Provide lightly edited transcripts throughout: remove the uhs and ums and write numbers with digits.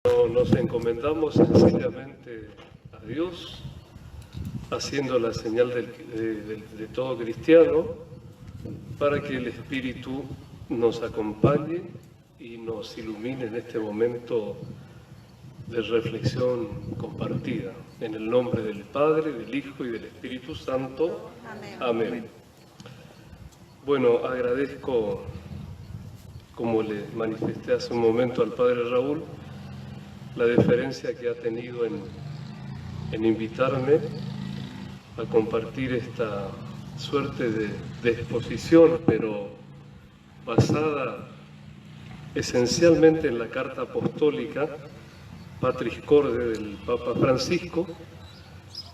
Nos encomendamos sencillamente a Dios, haciendo la señal de todo cristiano, para que el Espíritu nos acompañe y nos ilumine en este momento de reflexión compartida. En el nombre del Padre, del Hijo y del Espíritu Santo. Amén. Amén. Bueno, agradezco, como le manifesté hace un momento al Padre Raúl, la deferencia que ha tenido en invitarme a compartir esta suerte de exposición, pero basada esencialmente en la carta apostólica Patris Corde del Papa Francisco,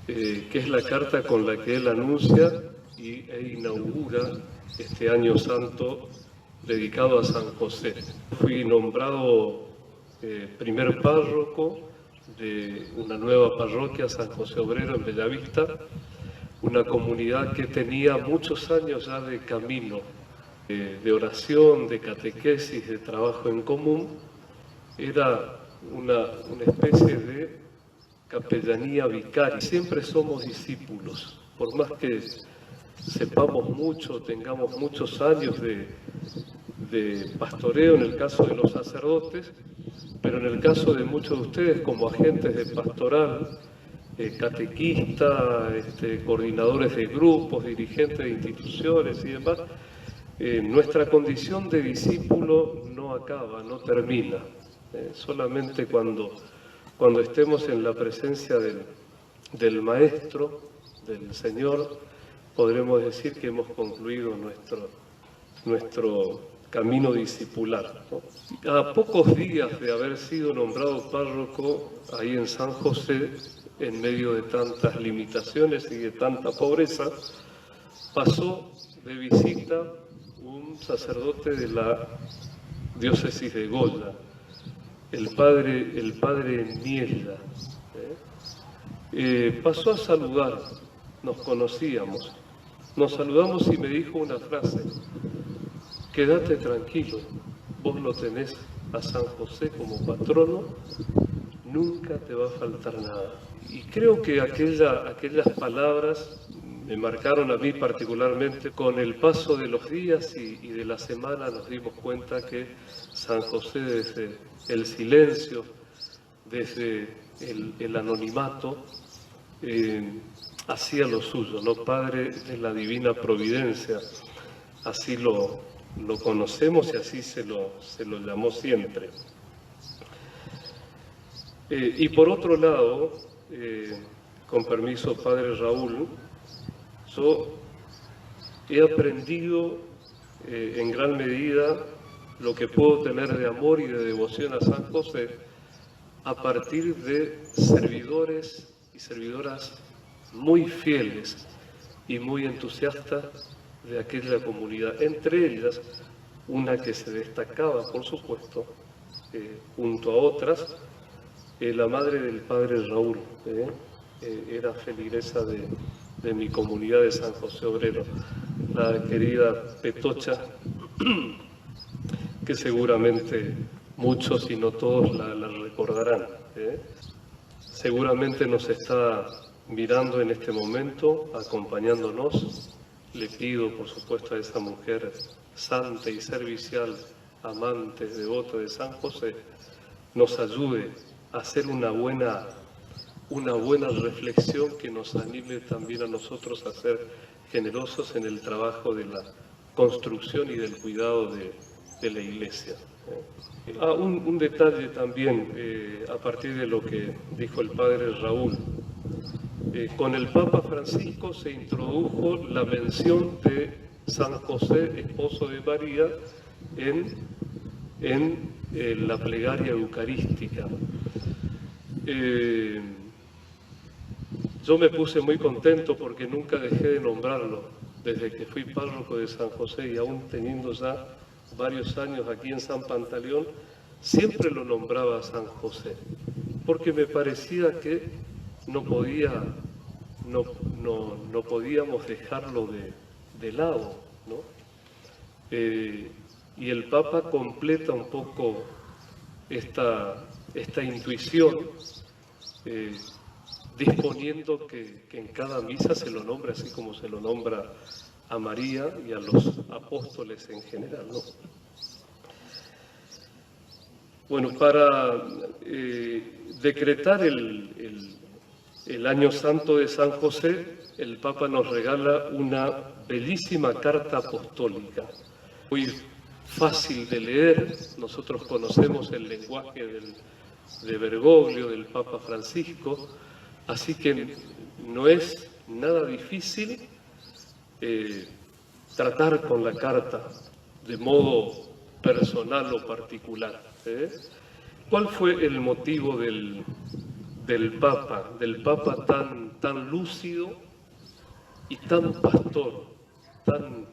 que es la carta con la que él anuncia e inaugura este año santo dedicado a San José. Fui nombrado primer párroco de una nueva parroquia, San José Obrero, en Bellavista, una comunidad que tenía muchos años ya de camino, de oración, de catequesis, de trabajo en común. Era una especie de capellanía vicaria. Siempre somos discípulos, por más que sepamos mucho, tengamos muchos años de pastoreo en el caso de los sacerdotes, pero en el caso de muchos de ustedes como agentes de pastoral, catequistas, coordinadores de grupos, dirigentes de instituciones y demás, nuestra condición de discípulo no acaba, no termina. Solamente cuando estemos en la presencia del Maestro, del Señor, podremos decir que hemos concluido nuestro camino discipular, ¿no? A pocos días de haber sido nombrado párroco ahí en San José, en medio de tantas limitaciones y de tanta pobreza, pasó de visita un sacerdote de la diócesis de Goya, el padre Niella. Pasó a saludar, nos conocíamos, nos saludamos y me dijo una frase: quédate tranquilo, vos lo tenés a San José como patrono, nunca te va a faltar nada. Y creo que aquellas palabras me marcaron a mí particularmente. Con el paso de los días y de la semana nos dimos cuenta que San José, desde el silencio, desde el anonimato, hacía lo suyo, ¿no? Padre de la divina providencia, así lo conocemos y así se lo llamó siempre. Y por otro lado, con permiso, Padre Raúl, yo he aprendido en gran medida lo que puedo tener de amor y de devoción a San José a partir de servidores y servidoras muy fieles y muy entusiastas de aquella comunidad. Entre ellas, una que se destacaba, por supuesto, junto a otras, la madre del Padre Raúl, era feligresa de mi comunidad de San José Obrero, la querida Petocha, que seguramente muchos y no todos la recordarán. Seguramente nos está mirando en este momento, acompañándonos. Le pido, por supuesto, a esa mujer santa y servicial, amante, devota de San José, nos ayude a hacer una buena reflexión que nos anime también a nosotros a ser generosos en el trabajo de la construcción y del cuidado de la Iglesia. Un detalle también, a partir de lo que dijo el Padre Raúl. Con el Papa Francisco se introdujo la mención de San José, esposo de María, en la plegaria eucarística. Yo me puse muy contento porque nunca dejé de nombrarlo desde que fui párroco de San José, y aún teniendo ya varios años aquí en San Pantaleón, siempre lo nombraba San José, porque me parecía que no podíamos dejarlo de lado, ¿no? Y el Papa completa un poco esta esta intuición, disponiendo que en cada misa se lo nombre así como se lo nombra a María y a los apóstoles en general, ¿no? Bueno, para decretar el Año Santo de San José, el Papa nos regala una bellísima carta apostólica, muy fácil de leer. Nosotros conocemos el lenguaje de Bergoglio, del Papa Francisco, así que no es nada difícil tratar con la carta de modo personal o particular. ¿Cuál fue el motivo del Papa tan lúcido y tan pastor, tan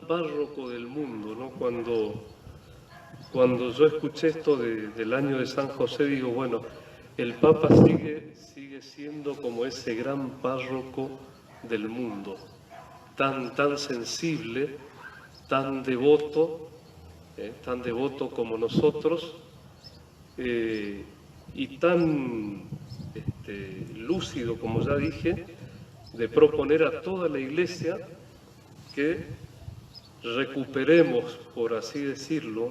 párroco del mundo, ¿no? Cuando yo escuché esto del año de San José, digo, bueno, el Papa sigue siendo como ese gran párroco del mundo, tan sensible, tan devoto como nosotros, y tan lúcido, como ya dije, de proponer a toda la Iglesia que recuperemos, por así decirlo,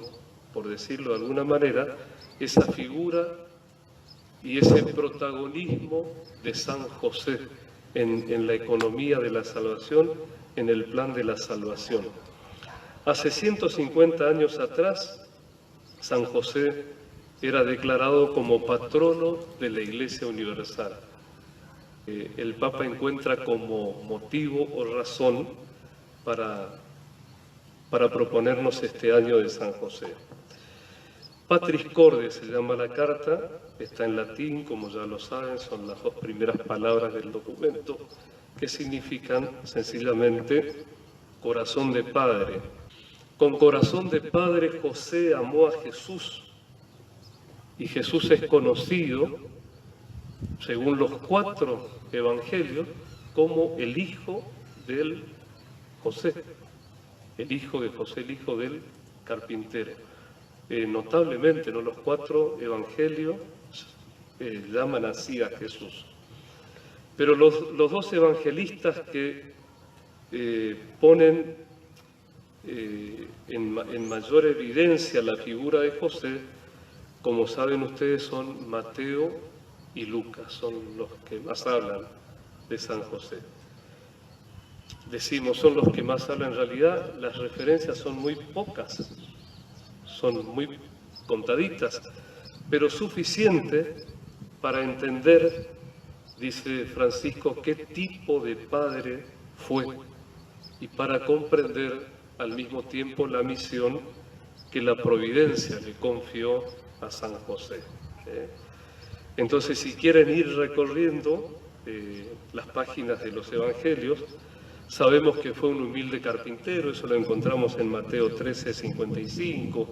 por decirlo de alguna manera, esa figura y ese protagonismo de San José en la economía de la salvación, en el plan de la salvación. Hace 150 años atrás, San José era declarado como patrono de la Iglesia Universal. El Papa encuentra como motivo o razón para proponernos este año de San José. Patris Corde se llama la carta, está en latín, como ya lo saben, son las dos primeras palabras del documento, que significan sencillamente corazón de padre. Con corazón de padre José amó a Jesús, y Jesús es conocido, según los 4 evangelios, como el hijo del José, el hijo de José, el hijo del carpintero. Notablemente, ¿no? Los 4 evangelios llaman así a Jesús. Pero los 2 evangelistas que ponen en mayor evidencia la figura de José, como saben ustedes, son Mateo y Lucas, son los que más hablan de San José. Decimos, son los que más hablan, en realidad las referencias son muy pocas, son muy contaditas, pero suficiente para entender, dice Francisco, qué tipo de padre fue, y para comprender al mismo tiempo la misión que la providencia le confió a San José. Entonces, si quieren ir recorriendo las páginas de los evangelios, sabemos que fue un humilde carpintero, eso lo encontramos en Mateo 13:55,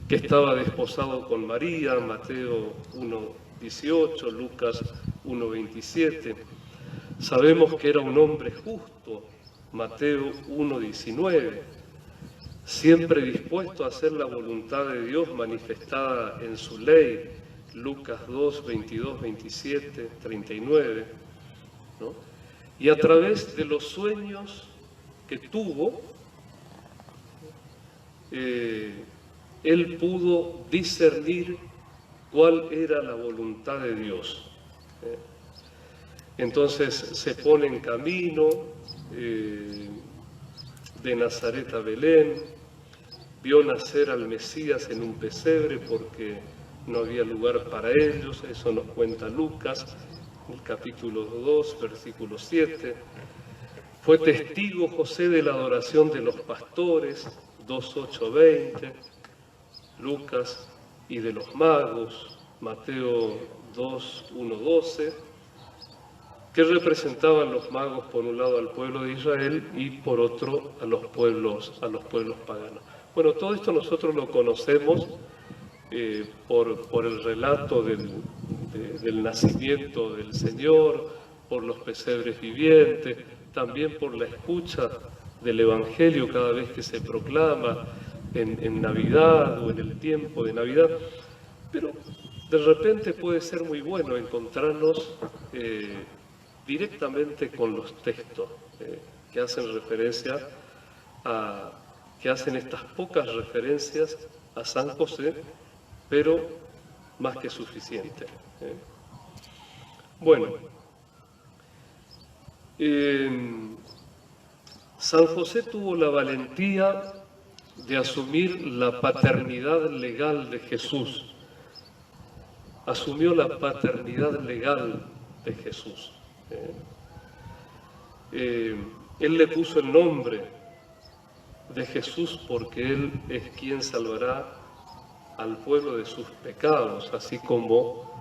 que estaba desposado con María, Mateo 1:18, Lucas 1:27. Sabemos que era un hombre justo, Mateo 1:19, siempre dispuesto a hacer la voluntad de Dios manifestada en su ley, Lucas 2:22, 27, 39, ¿no? Y a través de los sueños que tuvo, él pudo discernir cuál era la voluntad de Dios. Entonces se pone en camino de Nazaret a Belén, vio nacer al Mesías en un pesebre porque no había lugar para ellos, eso nos cuenta Lucas, el capítulo 2, versículo 7. Fue testigo José de la adoración de los pastores, 2:8, 20, Lucas, y de los magos, Mateo 2:1, 12, que representaban los magos por un lado al pueblo de Israel y por otro a los pueblos paganos. Bueno, todo esto nosotros lo conocemos por el relato del nacimiento del Señor, por los pesebres vivientes, también por la escucha del Evangelio cada vez que se proclama en Navidad o en el tiempo de Navidad. Pero de repente puede ser muy bueno encontrarnos directamente con los textos que hacen referencia que hacen estas pocas referencias a San José, pero más que suficiente. Bueno, San José tuvo la valentía de asumir la paternidad legal de Jesús. Asumió la paternidad legal de Jesús. Él le puso el nombre de Jesús porque Él es quien salvará al pueblo de sus pecados, así como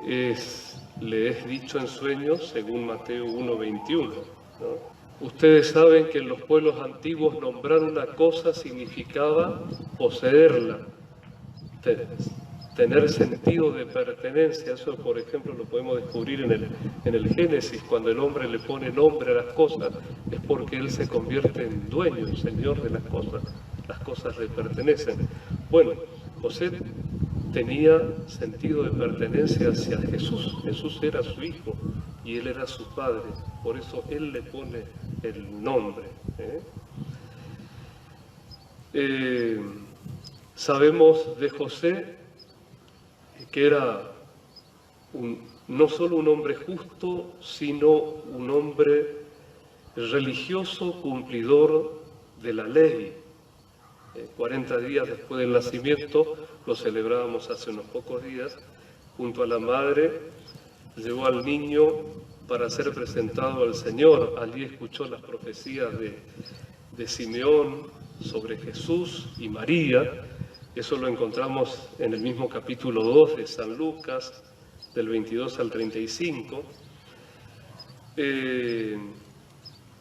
le es dicho en sueños según Mateo 1:21, ¿no? Ustedes saben que en los pueblos antiguos nombrar una cosa significaba poseerla, tener sentido de pertenencia. Eso, por ejemplo, lo podemos descubrir en el Génesis, cuando el hombre le pone nombre a las cosas, es porque él se convierte en dueño, en señor de las cosas le pertenecen. Bueno, José tenía sentido de pertenencia hacia Jesús. Jesús era su hijo y él era su padre, por eso él le pone el nombre. Sabemos de José que era no solo un hombre justo, sino un hombre religioso, cumplidor de la ley. 40 días después del nacimiento, lo celebrábamos hace unos pocos días, junto a la madre, llevó al niño para ser presentado al Señor. Allí escuchó las profecías de Simeón sobre Jesús y María. Eso lo encontramos en el mismo capítulo 2 de San Lucas, del 22 al 35.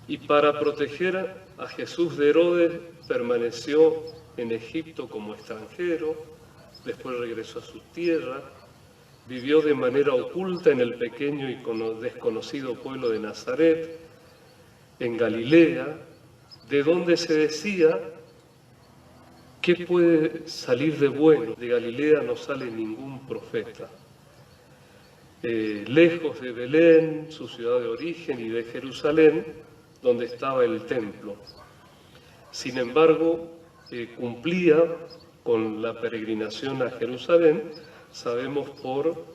Y para proteger a Jesús de Herodes, permaneció en Egipto como extranjero, después regresó a su tierra, vivió de manera oculta en el pequeño y desconocido pueblo de Nazaret, en Galilea, de donde se decía: ¿qué puede salir de bueno? De Galilea no sale ningún profeta. Lejos de Belén, su ciudad de origen, y de Jerusalén, donde estaba el templo. Sin embargo, cumplía con la peregrinación a Jerusalén, sabemos por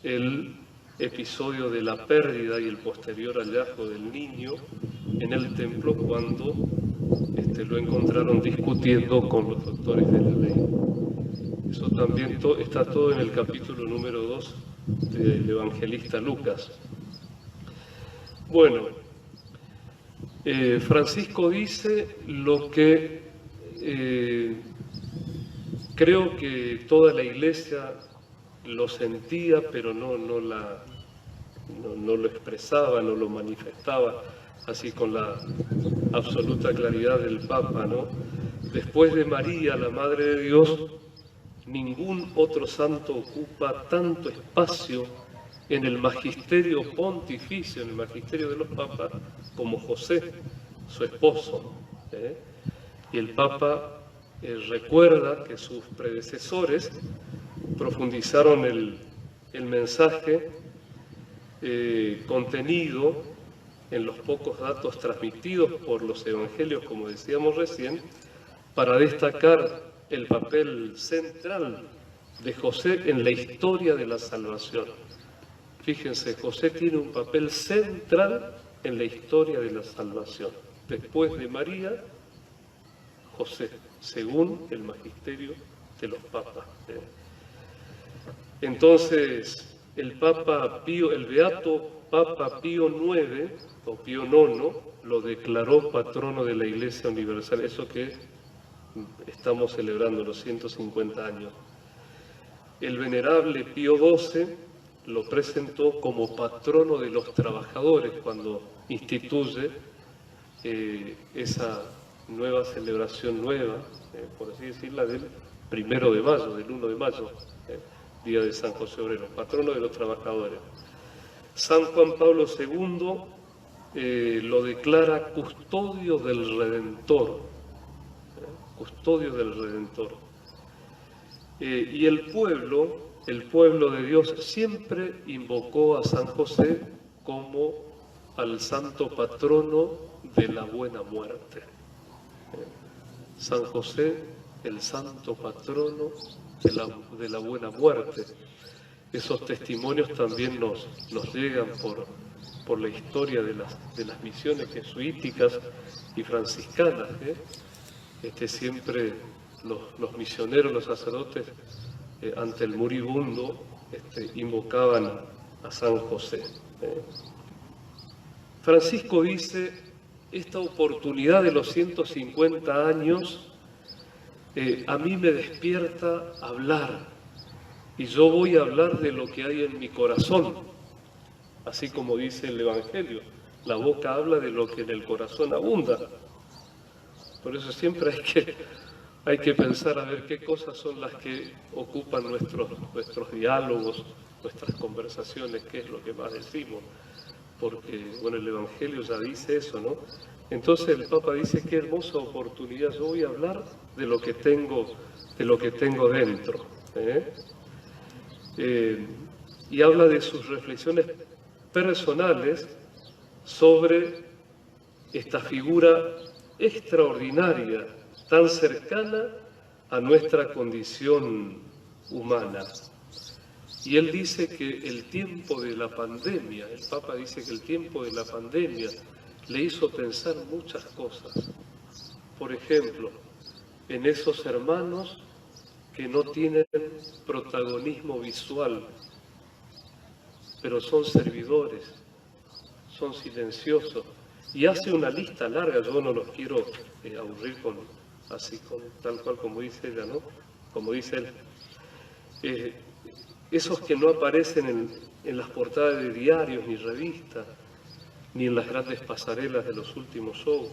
el episodio de la pérdida y el posterior hallazgo del niño en el templo, cuando lo encontraron discutiendo con los doctores de la ley. Eso también está todo en el capítulo número 2 del evangelista Lucas. Bueno, Francisco dice lo que creo que toda la Iglesia lo sentía, pero no lo expresaba, no lo manifestaba así con la absoluta claridad del Papa, ¿no? Después de María, la Madre de Dios, ningún otro santo ocupa tanto espacio en el magisterio pontificio, en el magisterio de los papas, como José, su esposo. Y el Papa recuerda que sus predecesores profundizaron el mensaje contenido en los pocos datos transmitidos por los evangelios, como decíamos recién, para destacar el papel central de José en la historia de la salvación. Fíjense, José tiene un papel central en la historia de la salvación. Después de María, José, según el magisterio de los papas. Entonces, el beato Papa Pío IX, o Pío IX, lo declaró patrono de la Iglesia Universal, eso que estamos celebrando, los 150 años. El venerable Pío XII lo presentó como patrono de los trabajadores cuando instituye esa nueva celebración por así decirla, del 1 de mayo, del 1 de mayo, día de San José Obrero, patrono de los trabajadores. San Juan Pablo II lo declara custodio del Redentor, custodio del Redentor. Y el pueblo de Dios siempre invocó a San José como al santo patrono de la buena muerte. San José, el santo patrono de la buena muerte. Esos testimonios también nos llegan por la historia de las misiones jesuíticas y franciscanas. Siempre los misioneros, los sacerdotes, ante el moribundo, invocaban a San José. Francisco dice, esta oportunidad de los 150 años a mí me despierta hablar, y yo voy a hablar de lo que hay en mi corazón, así como dice el Evangelio, la boca habla de lo que en el corazón abunda. Por eso siempre hay que pensar a ver qué cosas son las que ocupan nuestros diálogos, nuestras conversaciones, qué es lo que más decimos, porque bueno, el Evangelio ya dice eso, ¿no? Entonces el Papa dice, qué hermosa oportunidad, yo voy a hablar de lo que tengo dentro. Y habla de sus reflexiones personales sobre esta figura extraordinaria, tan cercana a nuestra condición humana. Y él dice que el tiempo de la pandemia, el Papa dice que el tiempo de la pandemia le hizo pensar muchas cosas. Por ejemplo, en esos hermanos que no tienen protagonismo visual, pero son servidores, son silenciosos. Y hace una lista larga, yo no los quiero aburrir tal cual como dice ella, ¿no? Como dice él. Esos que no aparecen en las portadas de diarios ni revistas, ni en las grandes pasarelas de los últimos shows,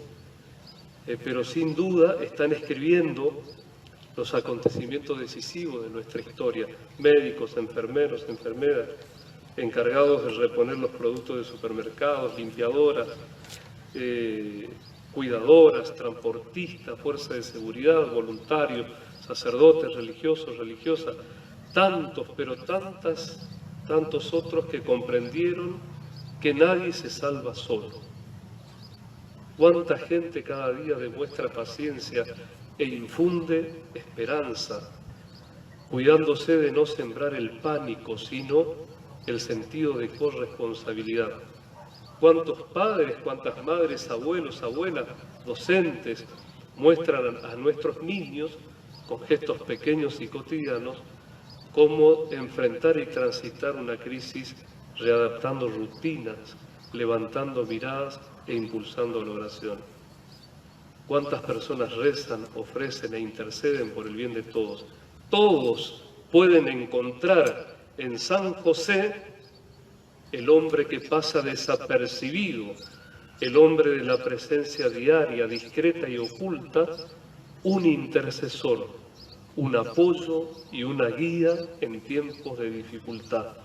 pero sin duda están escribiendo los acontecimientos decisivos de nuestra historia. Médicos, enfermeros, enfermeras, encargados de reponer los productos de supermercados, limpiadoras, cuidadoras, transportistas, fuerzas de seguridad, voluntarios, sacerdotes, religiosos, religiosas, tantos, pero tantos otros que comprendieron que nadie se salva solo. Cuánta gente cada día demuestra paciencia e infunde esperanza, cuidándose de no sembrar el pánico, sino el sentido de corresponsabilidad. Cuántos padres, cuántas madres, abuelos, abuelas, docentes muestran a nuestros niños, con gestos pequeños y cotidianos, cómo enfrentar y transitar una crisis readaptando rutinas, levantando miradas e impulsando la oración. Cuántas personas rezan, ofrecen e interceden por el bien de todos. Todos pueden encontrar en San José el hombre que pasa desapercibido, el hombre de la presencia diaria, discreta y oculta, un intercesor, un apoyo y una guía en tiempos de dificultad.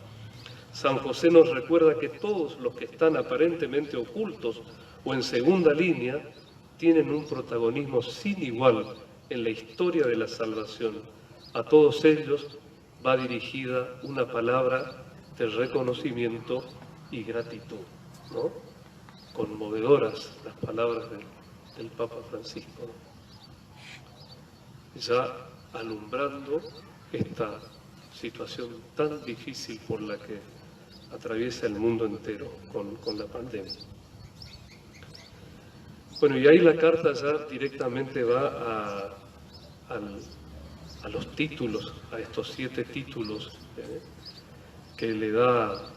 San José nos recuerda que todos los que están aparentemente ocultos o en segunda línea tienen un protagonismo sin igual en la historia de la salvación. A todos ellos va dirigida una palabra de reconocimiento y gratitud, ¿no? Conmovedoras las palabras del Papa Francisco, ¿no? Ya alumbrando esta situación tan difícil por la que atraviesa el mundo entero con la pandemia. Bueno, y ahí la carta ya directamente va a los títulos, a estos 7 títulos que le da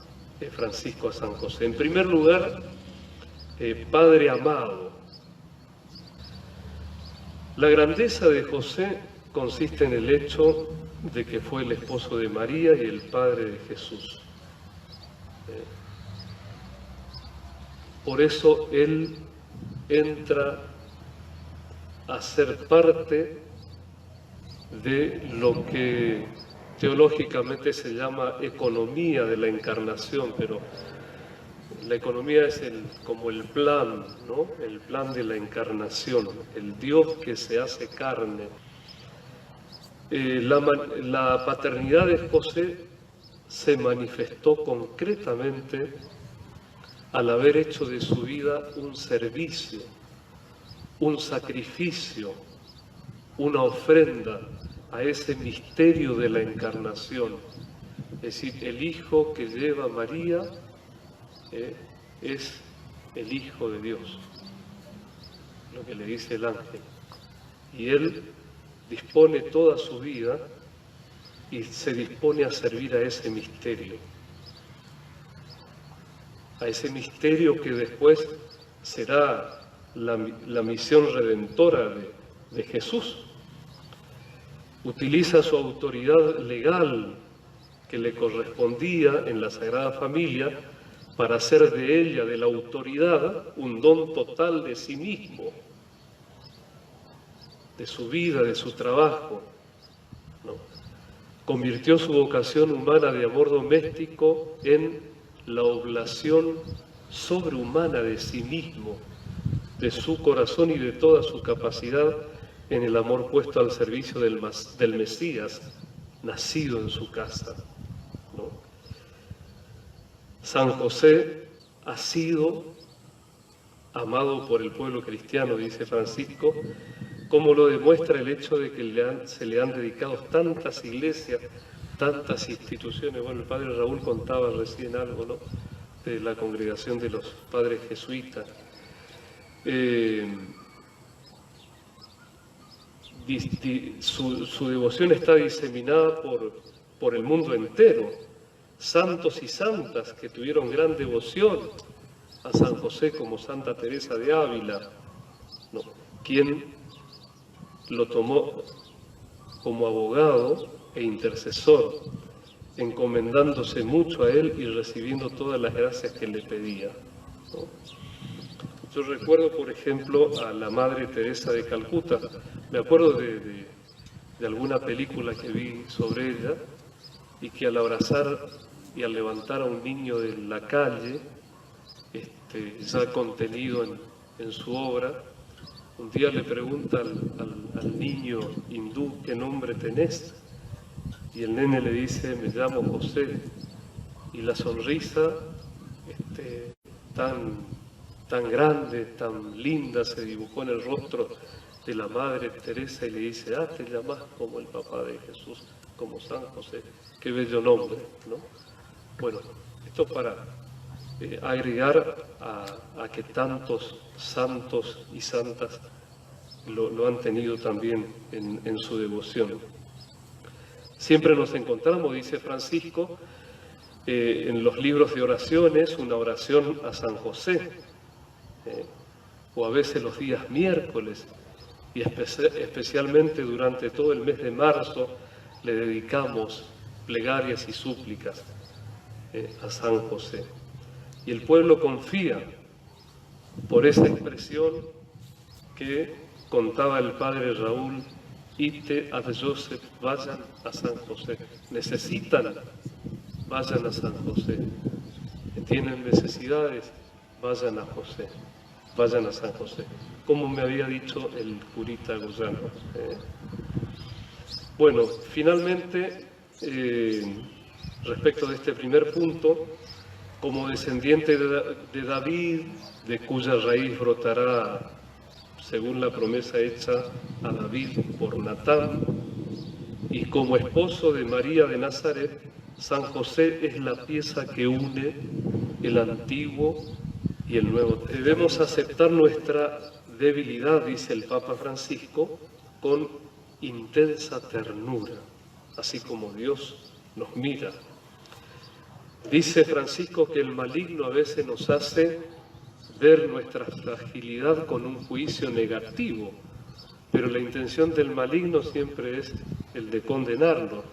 Francisco a San José. En primer lugar, Padre amado. La grandeza de José consiste en el hecho de que fue el esposo de María y el padre de Jesús. Por eso él entra a ser parte de lo que teológicamente se llama economía de la encarnación, pero la economía es como el plan, ¿no? El plan de la encarnación, el Dios que se hace carne. La paternidad de José se manifestó concretamente al haber hecho de su vida un servicio, un sacrificio, una ofrenda a ese misterio de la encarnación. Es decir, el hijo que lleva María es el Hijo de Dios, lo que le dice el ángel. Y él dispone toda su vida y se dispone a servir a ese misterio que después será la misión redentora de Jesús. Utiliza su autoridad legal que le correspondía en la Sagrada Familia para hacer de ella, de la autoridad, un don total de sí mismo, de su vida, de su trabajo, ¿no? Convirtió su vocación humana de amor doméstico en la oblación sobrehumana de sí mismo, de su corazón y de toda su capacidad en el amor puesto al servicio del Mesías, nacido en su casa, ¿no? San José ha sido amado por el pueblo cristiano, dice Francisco, como lo demuestra el hecho de que se le han dedicado tantas iglesias, tantas instituciones. Bueno, el padre Raúl contaba recién algo, ¿no?, de la congregación de los padres jesuitas. Su devoción está diseminada por el mundo entero. Santos y santas que tuvieron gran devoción a San José, como Santa Teresa de Ávila, ¿no?, quien lo tomó como abogado e intercesor, encomendándose mucho a él y recibiendo todas las gracias que le pedía, ¿no? Yo recuerdo, por ejemplo, a la Madre Teresa de Calcuta. Me acuerdo de alguna película que vi sobre ella, y que al abrazar y al levantar a un niño de la calle, ya contenido en su obra, un día le pregunta al niño hindú: ¿qué nombre tenés? Y el nene le dice: me llamo José. Y la sonrisa tan grande, tan linda, se dibujó en el rostro de la Madre Teresa y le dice: ah, te llamás como el papá de Jesús, como San José. Qué bello nombre, ¿no? Bueno, esto para agregar a que tantos santos y santas lo han tenido también en su devoción. Siempre nos encontramos, dice Francisco, en los libros de oraciones, una oración a San José, o a veces los días miércoles, y especialmente durante todo el mes de marzo le dedicamos plegarias y súplicas a San José. Y el pueblo confía por esa expresión que contaba el padre Raúl: ite ad Joseph, vayan a San José. Necesitan, vayan a San José. Tienen necesidades, vayan a José, vayan a San José, como me había dicho el curita Guyano. Bueno, finalmente, respecto de este primer punto, como descendiente de David, de cuya raíz brotará, según la promesa hecha a David por Natán, y como esposo de María de Nazaret, San José es la pieza que une el Antiguo y el Nuevo. Debemos aceptar nuestra debilidad, dice el Papa Francisco, con intensa ternura, así como Dios nos mira. Dice Francisco que el maligno a veces nos hace ver nuestra fragilidad con un juicio negativo, pero la intención del maligno siempre es el de condenarnos,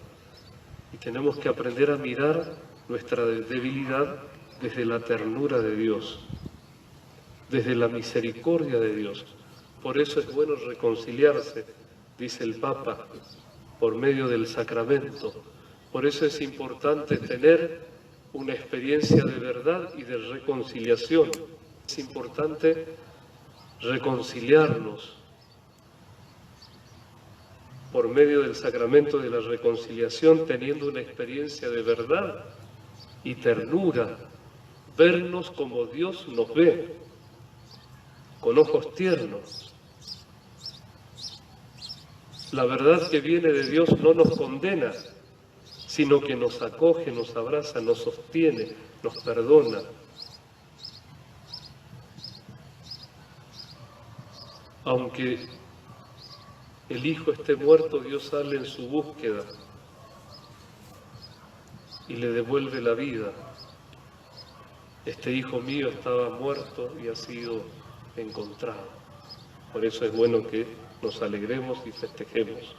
y tenemos que aprender a mirar nuestra debilidad desde la ternura de Dios, desde la misericordia de Dios. Por eso es bueno reconciliarse, dice el Papa, por medio del sacramento. Por eso es importante tener una experiencia de verdad y de reconciliación. Es importante reconciliarnos por medio del sacramento de la reconciliación, teniendo una experiencia de verdad y ternura, vernos como Dios nos ve, con ojos tiernos. La verdad que viene de Dios no nos condena, sino que nos acoge, nos abraza, nos sostiene, nos perdona. Aunque el hijo esté muerto, Dios sale en su búsqueda y le devuelve la vida. Este hijo mío estaba muerto y ha sido encontrado. Por eso es bueno que nos alegremos y festejemos.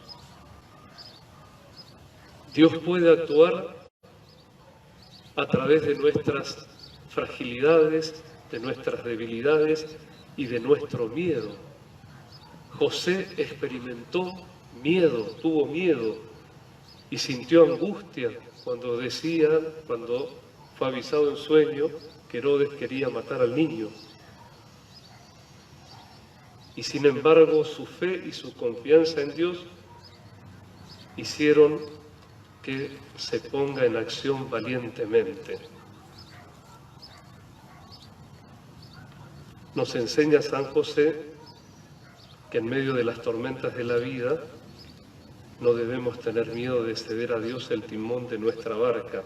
Dios puede actuar a través de nuestras fragilidades, de nuestras debilidades y de nuestro miedo. José experimentó miedo, tuvo miedo y sintió angustia cuando fue avisado en sueño que Herodes quería matar al niño. Y sin embargo, su fe y su confianza en Dios hicieron que se ponga en acción valientemente. Nos enseña San José que en medio de las tormentas de la vida no debemos tener miedo de ceder a Dios el timón de nuestra barca.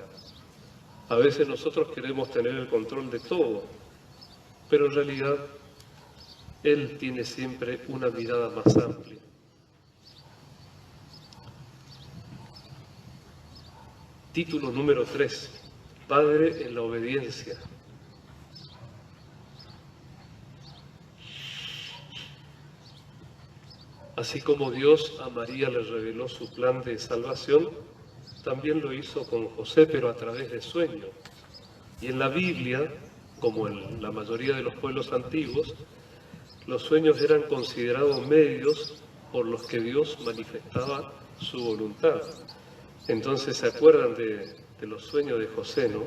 A veces nosotros queremos tener el control de todo, pero en realidad Él tiene siempre una mirada más amplia. Título número 3. Padre en la obediencia. Así como Dios a María le reveló su plan de salvación, también lo hizo con José, pero a través de sueños. Y en la Biblia, como en la mayoría de los pueblos antiguos, los sueños eran considerados medios por los que Dios manifestaba su voluntad. Entonces, ¿se acuerdan de los sueños de José, no?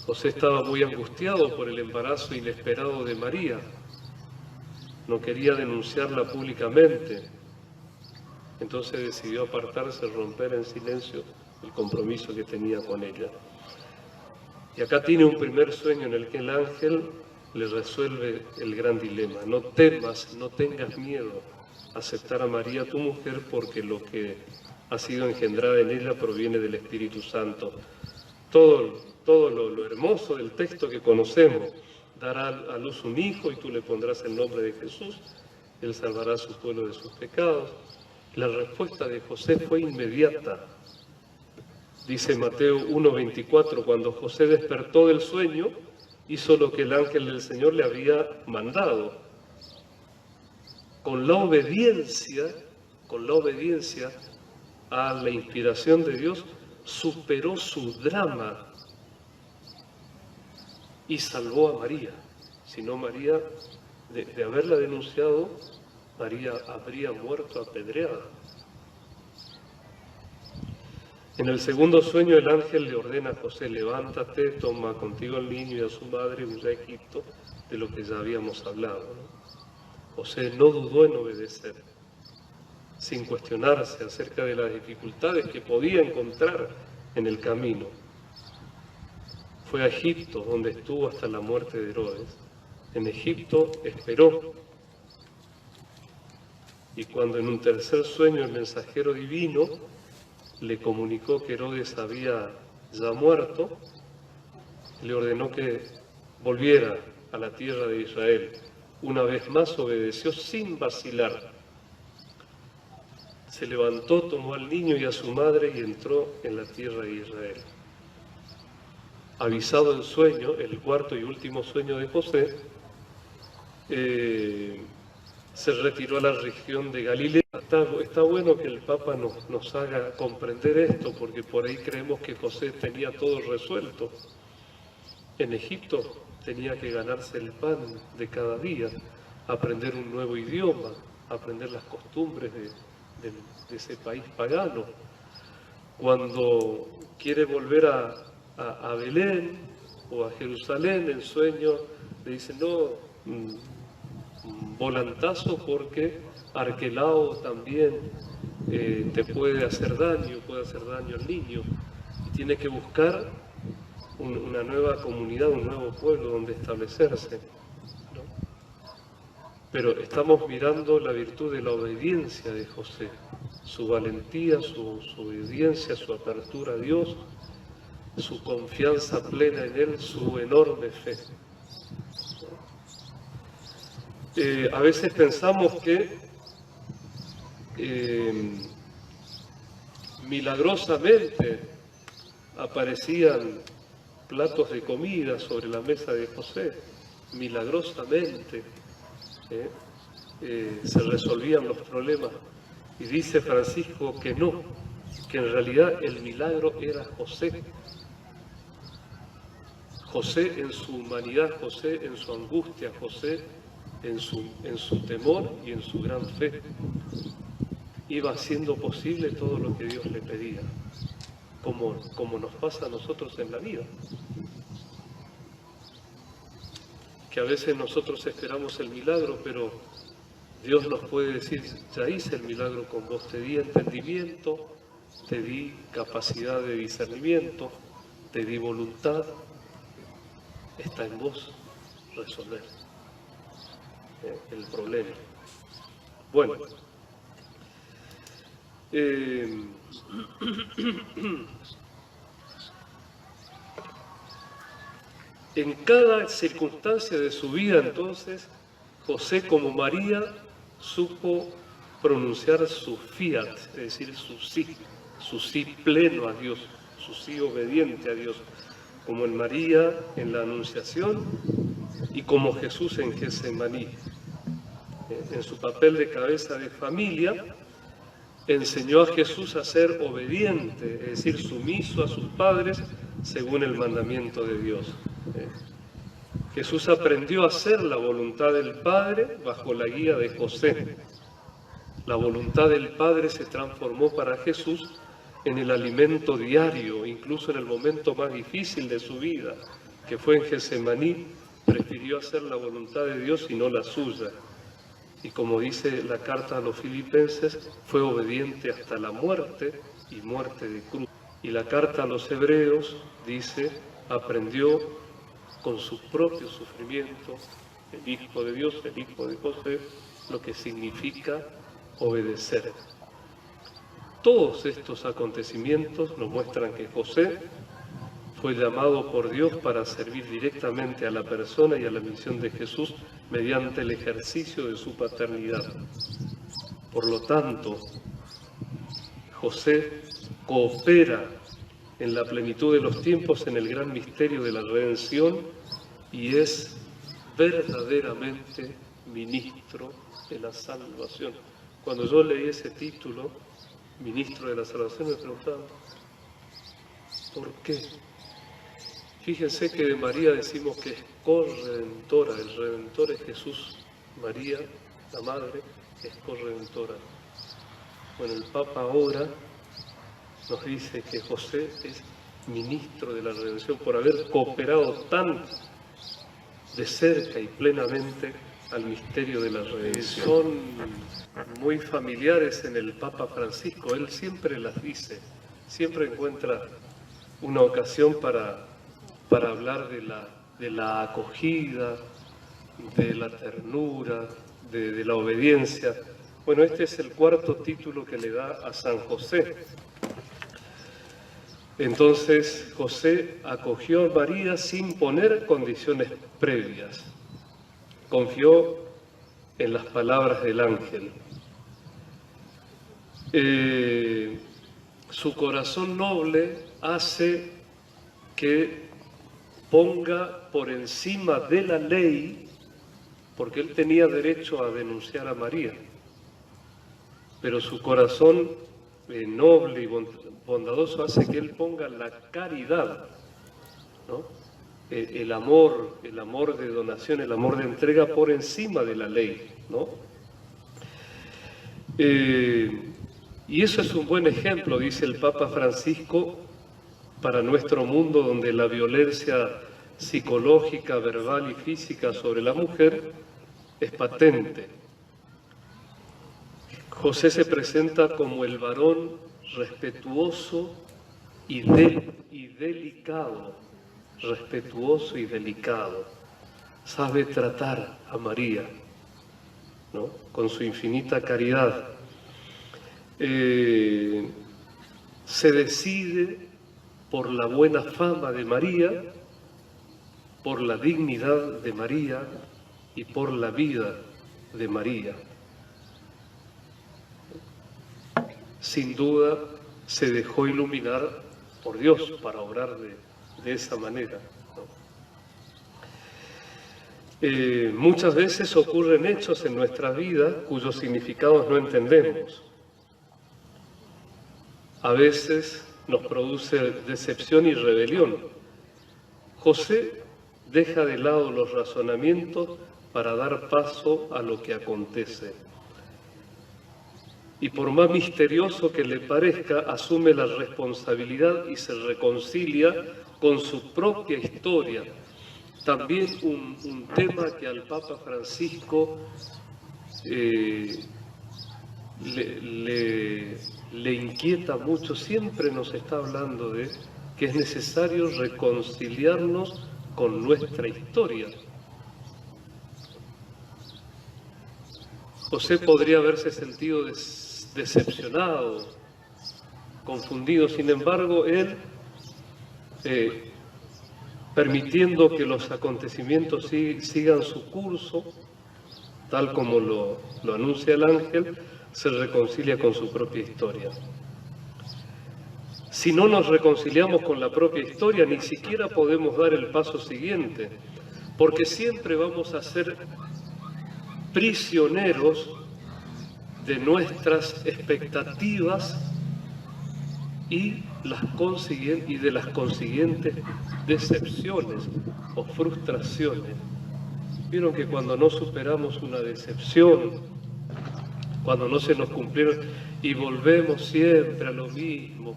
José estaba muy angustiado por el embarazo inesperado de María. No quería denunciarla públicamente. Entonces decidió apartarse, romper en silencio el compromiso que tenía con ella. Y acá tiene un primer sueño en el que el ángel le resuelve el gran dilema. No temas, no tengas miedo a aceptar a María tu mujer, porque lo que ha sido engendrada en ella proviene del Espíritu Santo. Todo lo hermoso del texto que conocemos: dará a luz un hijo y tú le pondrás el nombre de Jesús, él salvará a su pueblo de sus pecados. La respuesta de José fue inmediata. Dice Mateo 1:24, cuando José despertó del sueño, hizo lo que el ángel del Señor le había mandado. Con la obediencia a la inspiración de Dios, superó su drama y salvó a María. Si no, María, de haberla denunciado, María habría muerto apedreada. En el segundo sueño, el ángel le ordena a José: levántate, toma contigo al niño y a su madre, huye a Egipto, de lo que ya habíamos hablado, ¿no? José no dudó en obedecer, sin cuestionarse acerca de las dificultades que podía encontrar en el camino. Fue a Egipto, donde estuvo hasta la muerte de Herodes. En Egipto esperó. Y cuando en un tercer sueño el mensajero divino le comunicó que Herodes había ya muerto, le ordenó que volviera a la tierra de Israel. Una vez más obedeció sin vacilar. Se levantó, tomó al niño y a su madre y entró en la tierra de Israel. Avisado en sueño, el cuarto y último sueño de José, se retiró a la región de Galilea. Está bueno que el Papa nos haga comprender esto, porque por ahí creemos que José tenía todo resuelto. En Egipto tenía que ganarse el pan de cada día, aprender un nuevo idioma, aprender las costumbres de ese país pagano. Cuando quiere volver a Belén o a Jerusalén, en sueño le dice: no, volantazo porque Arquelao también te puede hacer daño al niño, y tiene que buscar una nueva comunidad, un nuevo pueblo donde establecerse, ¿no? Pero estamos mirando la virtud de la obediencia de José, su valentía, su obediencia, su apertura a Dios, su confianza plena en Él, su enorme fe. A veces pensamos que milagrosamente aparecían platos de comida sobre la mesa de José, milagrosamente se resolvían los problemas. Y dice Francisco que no, que en realidad el milagro era José. José en su humanidad, José en su angustia, José en su temor y en su gran fe. Iba haciendo posible todo lo que Dios le pedía, como nos pasa a nosotros en la vida. Que a veces nosotros esperamos el milagro, pero Dios nos puede decir, ya hice el milagro con vos, te di entendimiento, te di capacidad de discernimiento, te di voluntad, está en vos resolver el problema. Bueno, en cada circunstancia de su vida, entonces, José, como María, supo pronunciar su fiat, es decir, su sí pleno a Dios, su sí obediente a Dios, como en María en la Anunciación y como Jesús en Getsemaní. En su papel de cabeza de familia, enseñó a Jesús a ser obediente, es decir, sumiso a sus padres según el mandamiento de Dios. Jesús aprendió a hacer la voluntad del Padre bajo la guía de José. La voluntad del Padre se transformó para Jesús en el alimento diario, incluso en el momento más difícil de su vida, que fue en Getsemaní, prefirió hacer la voluntad de Dios y no la suya. Y como dice la carta a los Filipenses, fue obediente hasta la muerte y muerte de cruz. Y la carta a los Hebreos dice, aprendió con su propio sufrimiento, el Hijo de Dios, el Hijo de José, lo que significa obedecer. Todos estos acontecimientos nos muestran que José fue llamado por Dios para servir directamente a la persona y a la misión de Jesús mediante el ejercicio de su paternidad. Por lo tanto, José coopera en la plenitud de los tiempos en el gran misterio de la redención y es verdaderamente ministro de la salvación. Cuando yo leí ese título, ministro de la salvación, me preguntaba, ¿por qué? Fíjense que de María decimos que es corredentora, el redentor es Jesús, María, la madre, es corredentora. Bueno, el Papa ahora nos dice que José es ministro de la redención por haber cooperado tan de cerca y plenamente al misterio de la redención. Son muy familiares en el Papa Francisco, él siempre las dice, siempre encuentra una ocasión para hablar de la acogida, de la ternura, de la obediencia. Bueno, este es el cuarto título que le da a San José. Entonces, José acogió a María sin poner condiciones previas. Confió en las palabras del ángel. Su corazón noble hace que ponga por encima de la ley, porque él tenía derecho a denunciar a María, pero su corazón noble y bondadoso hace que él ponga la caridad, ¿no? El amor de donación, el amor de entrega por encima de la ley, ¿no? Y eso es un buen ejemplo, dice el Papa Francisco, para nuestro mundo donde la violencia psicológica, verbal y física sobre la mujer es patente. José se presenta como el varón respetuoso y delicado, respetuoso y delicado. Sabe tratar a María, ¿no?, con su infinita caridad. Se decide por la buena fama de María, por la dignidad de María y por la vida de María. Sin duda se dejó iluminar por Dios para obrar de esa manera, ¿no? Muchas veces ocurren hechos en nuestra vida cuyos significados no entendemos. A veces nos produce decepción y rebelión. José deja de lado los razonamientos para dar paso a lo que acontece. Y por más misterioso que le parezca, asume la responsabilidad y se reconcilia con su propia historia. También un tema que al Papa Francisco le inquieta mucho, siempre nos está hablando de que es necesario reconciliarnos con nuestra historia. José podría haberse sentido decepcionado, confundido, sin embargo, él, permitiendo que los acontecimientos sigan su curso, tal como lo anuncia el ángel, se reconcilia con su propia historia. Si no nos reconciliamos con la propia historia, ni siquiera podemos dar el paso siguiente, porque siempre vamos a ser prisioneros de nuestras expectativas y de las consiguientes decepciones o frustraciones. Vieron que cuando no superamos una decepción, cuando no se nos cumplieron y volvemos siempre a lo mismo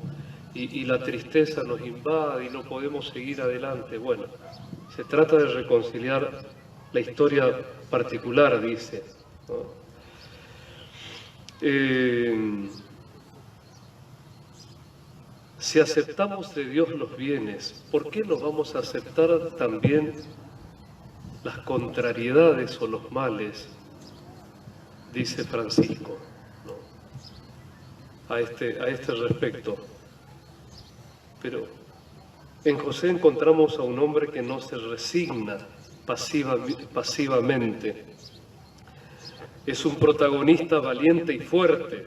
y la tristeza nos invade y no podemos seguir adelante. Bueno, se trata de reconciliar la historia particular, dice, ¿no? Si aceptamos de Dios los bienes, ¿por qué no vamos a aceptar también las contrariedades o los males? Dice Francisco, ¿no?, a este respecto. Pero en José encontramos a un hombre que no se resigna pasivamente. Es un protagonista valiente y fuerte.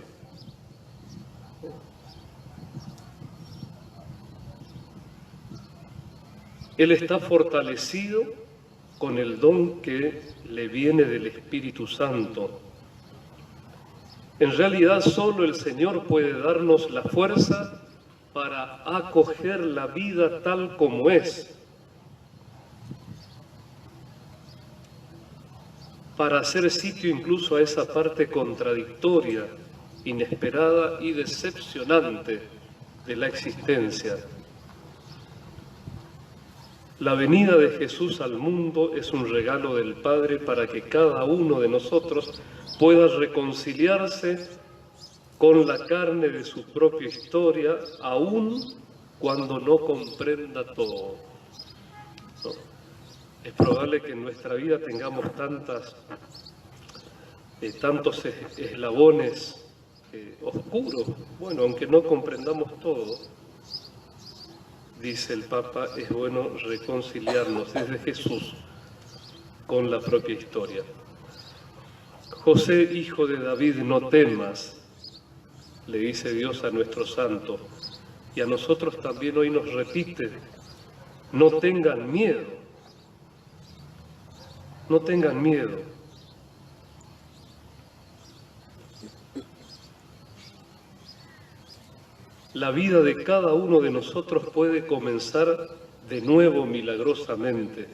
Él está fortalecido con el don que le viene del Espíritu Santo. En realidad, solo el Señor puede darnos la fuerza para acoger la vida tal como es, para hacer sitio incluso a esa parte contradictoria, inesperada y decepcionante de la existencia. La venida de Jesús al mundo es un regalo del Padre para que cada uno de nosotros pueda reconciliarse con la carne de su propia historia, aun cuando no comprenda todo. ¿No? Es probable que en nuestra vida tengamos tantos eslabones oscuros. Bueno, aunque no comprendamos todo, dice el Papa, es bueno reconciliarnos desde Jesús con la propia historia. José, hijo de David, no temas, le dice Dios a nuestro santo, y a nosotros también hoy nos repite, no tengan miedo, no tengan miedo. La vida de cada uno de nosotros puede comenzar de nuevo milagrosamente,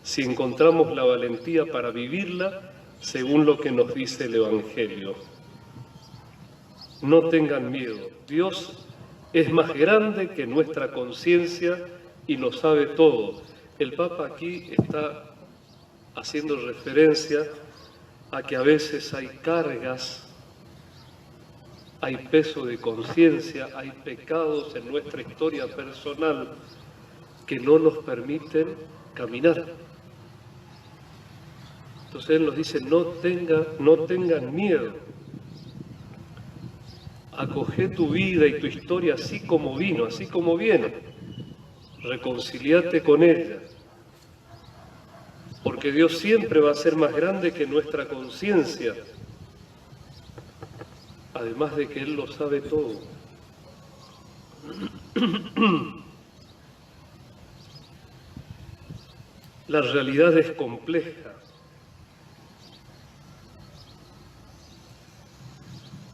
si encontramos la valentía para vivirla según lo que nos dice el Evangelio. No tengan miedo, Dios es más grande que nuestra conciencia y lo sabe todo. El Papa aquí está haciendo referencia a que a veces hay cargas, hay peso de conciencia, hay pecados en nuestra historia personal que no nos permiten caminar. Entonces Él nos dice, no tengan miedo. Acoge tu vida y tu historia así como vino, así como viene. Reconciliate con ella. Porque Dios siempre va a ser más grande que nuestra conciencia. Además de que Él lo sabe todo. La realidad es compleja.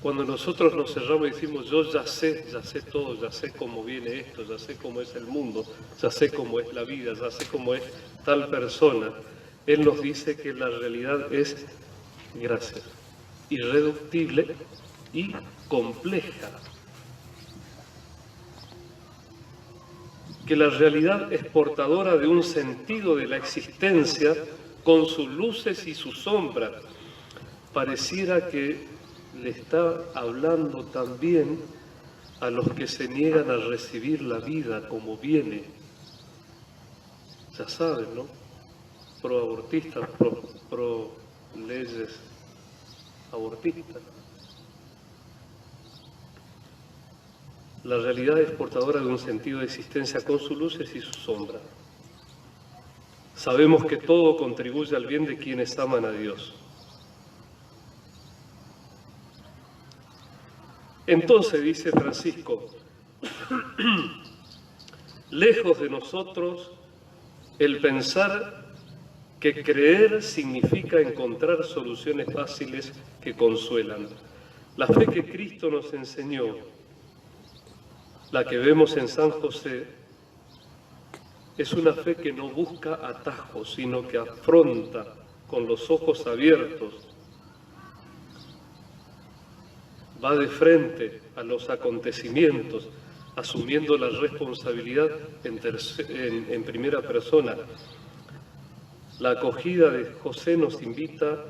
Cuando nosotros nos cerramos y decimos, yo ya sé todo, ya sé cómo viene esto, ya sé cómo es el mundo, ya sé cómo es la vida, ya sé cómo es tal persona, Él nos dice que la realidad es, gracias, irreductible y compleja. Que la realidad es portadora de un sentido de la existencia con sus luces y sus sombras. Pareciera que le está hablando también a los que se niegan a recibir la vida como viene. Ya saben, ¿no? Pro abortistas, pro leyes abortistas. La realidad es portadora de un sentido de existencia con sus luces y sus sombras. Sabemos que todo contribuye al bien de quienes aman a Dios. Entonces, dice Francisco, lejos de nosotros el pensar que creer significa encontrar soluciones fáciles que consuelan. La fe que Cristo nos enseñó, la que vemos en San José, es una fe que no busca atajos, sino que afronta con los ojos abiertos, va de frente a los acontecimientos, asumiendo la responsabilidad en primera persona. La acogida de José nos invita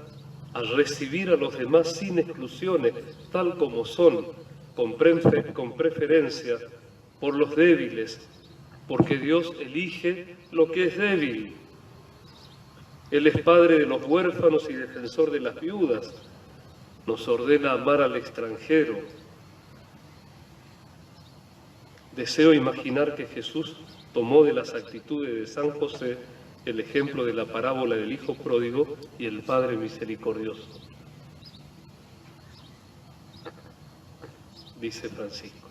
a recibir a los demás sin exclusiones, tal como son, con preferencia por los débiles, porque Dios elige lo que es débil. Él es padre de los huérfanos y defensor de las viudas. Nos ordena amar al extranjero. Deseo imaginar que Jesús tomó de las actitudes de San José el ejemplo de la parábola del Hijo Pródigo y el Padre Misericordioso. Dice Francisco.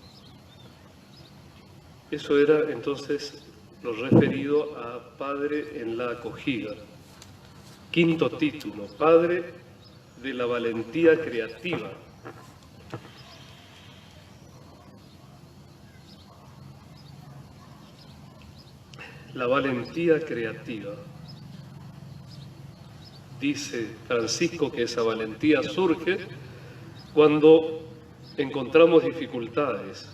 Eso era entonces lo referido a Padre en la acogida. Quinto título, Padre de la valentía creativa. La valentía creativa. Dice Francisco que esa valentía surge cuando encontramos dificultades.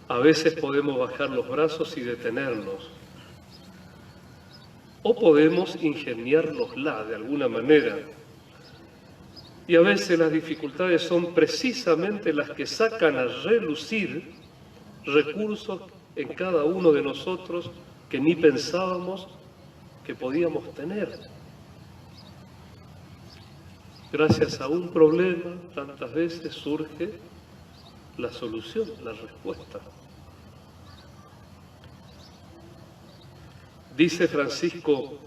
A veces podemos bajar los brazos y detenernos. O podemos ingeniárnosla de alguna manera. Y a veces las dificultades son precisamente las que sacan a relucir recursos en cada uno de nosotros que ni pensábamos que podíamos tener. Gracias a un problema, tantas veces surge la solución, la respuesta. Dice Francisco,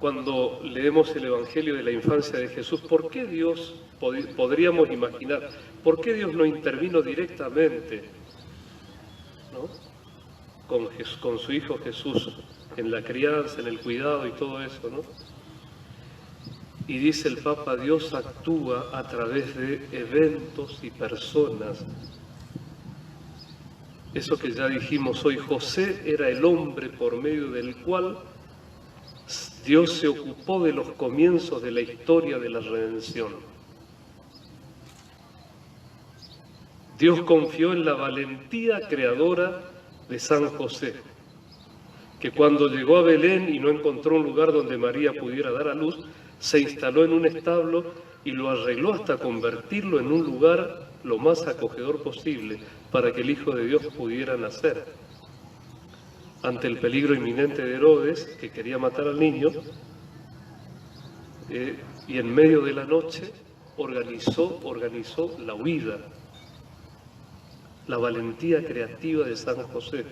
cuando leemos el Evangelio de la infancia de Jesús, ¿por qué Dios, podríamos imaginar, por qué Dios no intervino directamente, ¿no?, con su Hijo Jesús en la crianza, en el cuidado y todo eso, ¿no? Y dice el Papa, Dios actúa a través de eventos y personas. Eso que ya dijimos hoy, José era el hombre por medio del cual Dios se ocupó de los comienzos de la historia de la redención. Dios confió en la valentía creadora de San José. que cuando llegó a Belén y no encontró un lugar donde María pudiera dar a luz, se instaló en un establo y lo arregló hasta convertirlo en un lugar lo más acogedor posible para que el Hijo de Dios pudiera nacer. Ante el peligro inminente de Herodes, que quería matar al niño, y en medio de la noche organizó la huida, la valentía creativa de San José.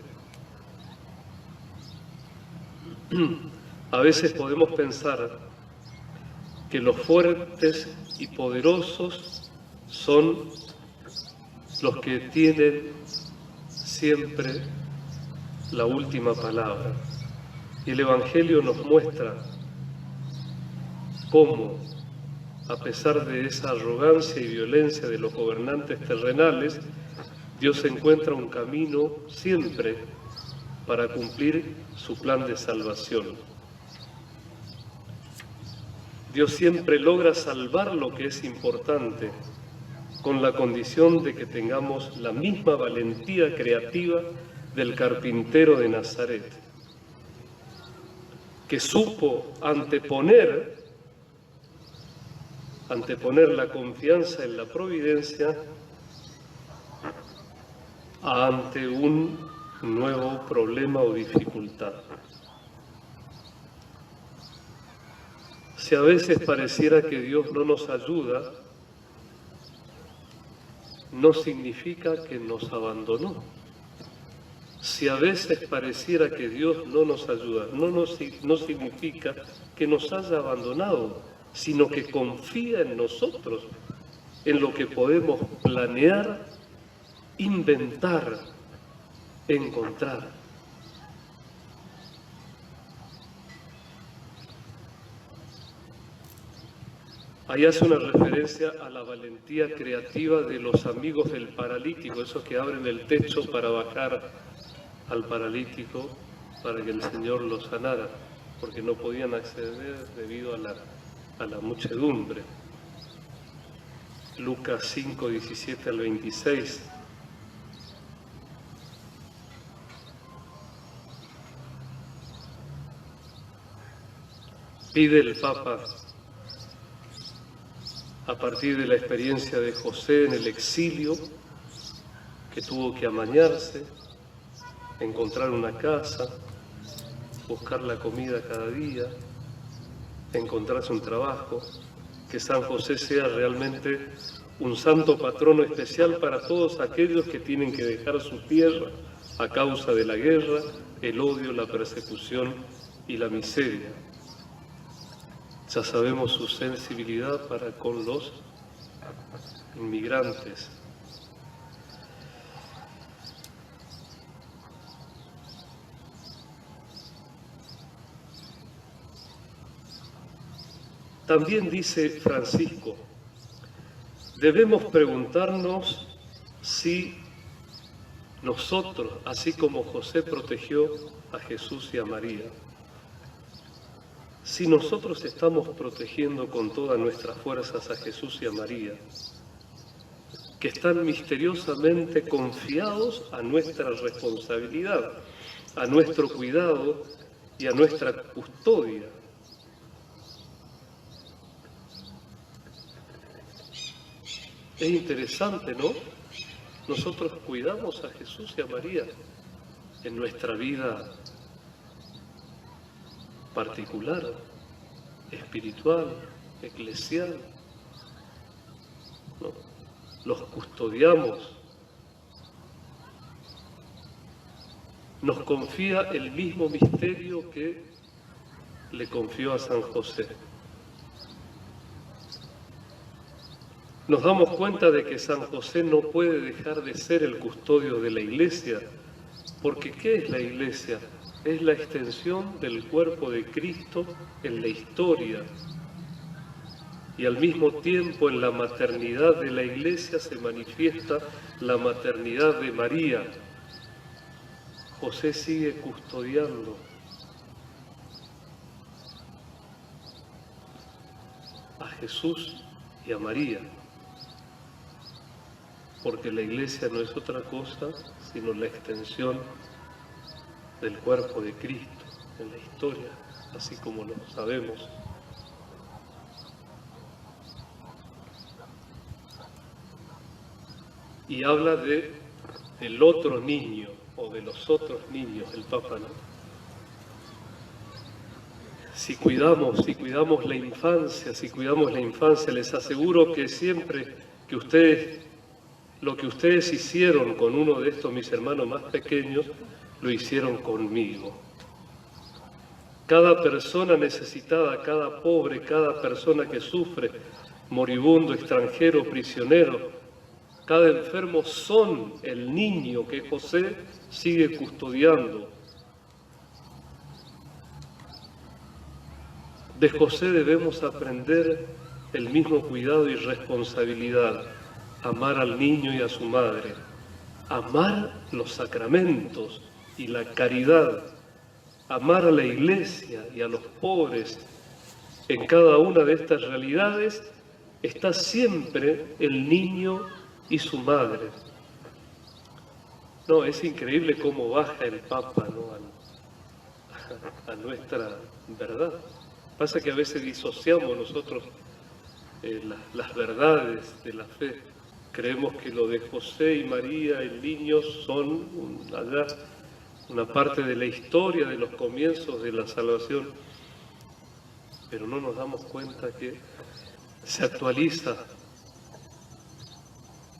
A veces podemos pensar que los fuertes y poderosos son los que tienen siempre la última palabra. Y el Evangelio nos muestra cómo, a pesar de esa arrogancia y violencia de los gobernantes terrenales, Dios encuentra un camino siempre para cumplir su plan de salvación. Dios siempre logra salvar lo que es importante, con la condición de que tengamos la misma valentía creativa del carpintero de Nazaret, que supo anteponer la confianza en la providencia ante un nuevo problema o dificultad. Si a veces pareciera que Dios no nos ayuda, no significa que nos abandonó. Si a veces pareciera que Dios no nos ayuda, no significa que nos haya abandonado, sino que confía en nosotros, en lo que podemos planear, inventar, encontrar. Ahí hace una referencia a la valentía creativa de los amigos del paralítico, esos que abren el techo para bajar al paralítico para que el Señor lo sanara, porque no podían acceder debido a la muchedumbre. Lucas 5, 17 al 26. Pide el Papa, a partir de la experiencia de José en el exilio, que tuvo que amañarse, encontrar una casa, buscar la comida cada día, encontrarse un trabajo, que San José sea realmente un santo patrono especial para todos aquellos que tienen que dejar su tierra a causa de la guerra, el odio, la persecución y la miseria. Ya sabemos su sensibilidad para con los inmigrantes. También dice Francisco, debemos preguntarnos si nosotros, así como José protegió a Jesús y a María, si nosotros estamos protegiendo con todas nuestras fuerzas a Jesús y a María, que están misteriosamente confiados a nuestra responsabilidad, a nuestro cuidado y a nuestra custodia. Es interesante, ¿no? Nosotros cuidamos a Jesús y a María en nuestra vida particular, espiritual, eclesial, ¿no? Los custodiamos. Nos confía el mismo misterio que le confió a San José. Nos damos cuenta de que San José no puede dejar de ser el custodio de la Iglesia, porque ¿qué es la Iglesia? Es la extensión del cuerpo de Cristo en la historia. Y al mismo tiempo en la maternidad de la Iglesia se manifiesta la maternidad de María. José sigue custodiando a Jesús y a María, porque la Iglesia no es otra cosa sino la extensión del cuerpo de Cristo. en la historia, así como lo sabemos. Y habla del otro niño, o de los otros niños, el Papa, ¿no? Si cuidamos la infancia, les aseguro que siempre que lo que ustedes hicieron con uno de estos mis hermanos más pequeños, lo hicieron conmigo. Cada persona necesitada, cada pobre, cada persona que sufre, moribundo, extranjero, prisionero, cada enfermo son el niño que José sigue custodiando. De José debemos aprender el mismo cuidado y responsabilidad, amar al niño y a su madre, amar los sacramentos y la caridad, amar a la iglesia y a los pobres. En cada una de estas realidades está siempre el niño y su madre. No, es increíble cómo baja el Papa, ¿no?, a nuestra verdad. Pasa que a veces disociamos nosotros las verdades de la fe. Creemos que lo de José y María, el niño, son una parte de la historia, de los comienzos de la salvación. Pero no nos damos cuenta que se actualiza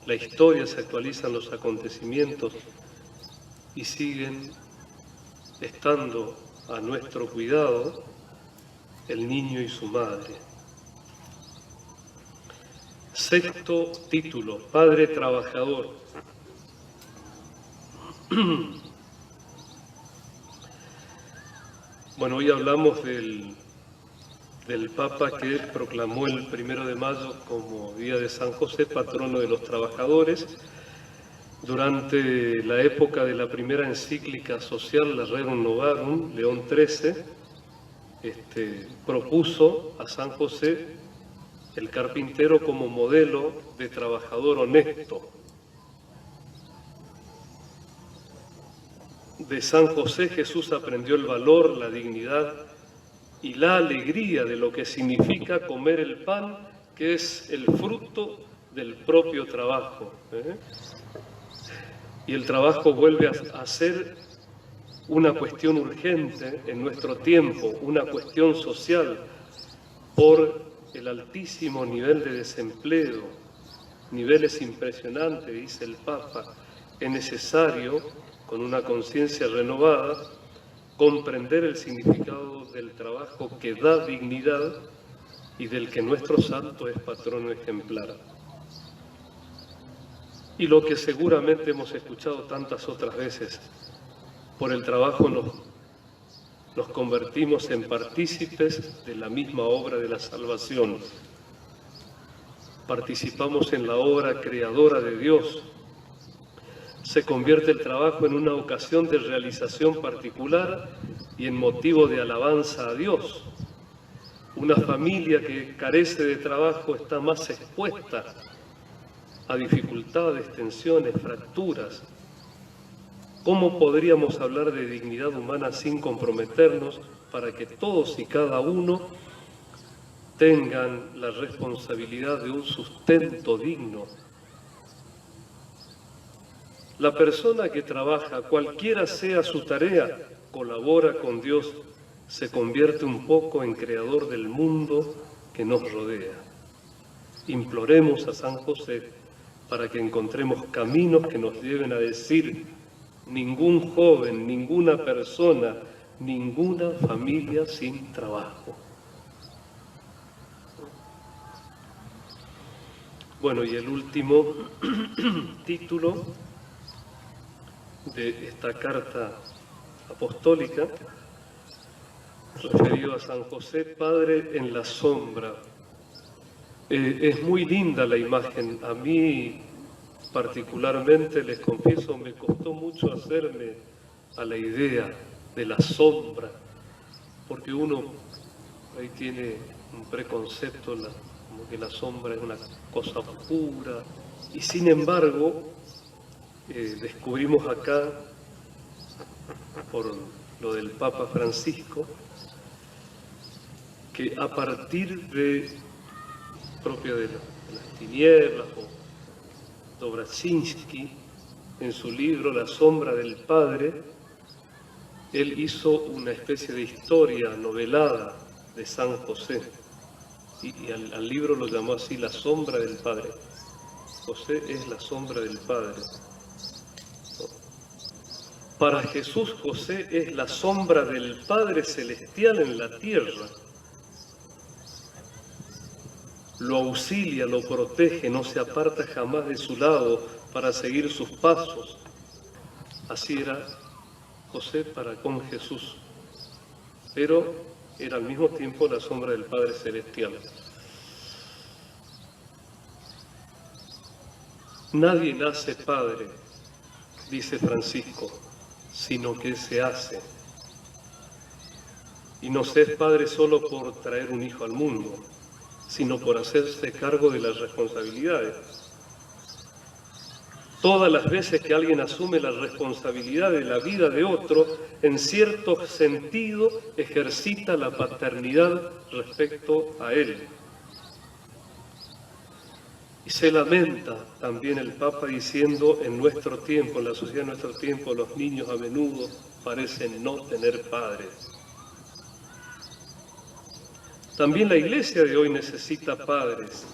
la historia, se actualizan los acontecimientos y siguen estando a nuestro cuidado el niño y su madre. Sexto título, Padre Trabajador. Bueno, hoy hablamos del Papa que proclamó el 1 de mayo como Día de San José, patrono de los trabajadores. Durante la época de la primera encíclica social, la Rerum Novarum, León XIII, propuso a San José el carpintero como modelo de trabajador honesto. De San José Jesús aprendió el valor, la dignidad y la alegría de lo que significa comer el pan, que es el fruto del propio trabajo. Y el trabajo vuelve a ser una cuestión urgente en nuestro tiempo, una cuestión social, por el altísimo nivel de desempleo, niveles impresionantes, dice el Papa. Es necesario, con una conciencia renovada, comprender el significado del trabajo que da dignidad y del que nuestro santo es patrono ejemplar. Y lo que seguramente hemos escuchado tantas otras veces, por el trabajo nos convertimos en partícipes de la misma obra de la salvación. Participamos en la obra creadora de Dios. Se convierte el trabajo en una ocasión de realización particular y en motivo de alabanza a Dios. Una familia que carece de trabajo está más expuesta a dificultades, tensiones, fracturas. ¿Cómo podríamos hablar de dignidad humana sin comprometernos para que todos y cada uno tengan la responsabilidad de un sustento digno? La persona que trabaja, cualquiera sea su tarea, colabora con Dios, se convierte un poco en creador del mundo que nos rodea. Imploremos a San José para que encontremos caminos que nos lleven a decir: ningún joven, ninguna persona, ninguna familia sin trabajo. Bueno, y el último título de esta carta apostólica, referido a San José, Padre en la sombra. Es muy linda la imagen. A mí particularmente, les confieso, me costó mucho hacerme a la idea de la sombra, porque uno ahí tiene un preconcepto, como que la sombra es una cosa oscura, y sin embargo descubrimos acá, por lo del Papa Francisco, que a partir de propio de las tinieblas, o Dobraczynski, en su libro La sombra del Padre, él hizo una especie de historia novelada de San José, y al libro lo llamó así, La sombra del Padre. José es la sombra del Padre. Para Jesús, José es la sombra del Padre celestial en la tierra. Lo auxilia, lo protege, no se aparta jamás de su lado para seguir sus pasos. Así era José para con Jesús, pero era al mismo tiempo la sombra del Padre celestial. Nadie nace padre, dice Francisco, sino que se hace. Y no se es padre solo por traer un hijo al mundo, sino por hacerse cargo de las responsabilidades. Todas las veces que alguien asume la responsabilidad de la vida de otro, en cierto sentido ejercita la paternidad respecto a él. Y se lamenta también el Papa diciendo, en nuestro tiempo, en la sociedad de nuestro tiempo, los niños a menudo parecen no tener padres. También la Iglesia de hoy necesita padres.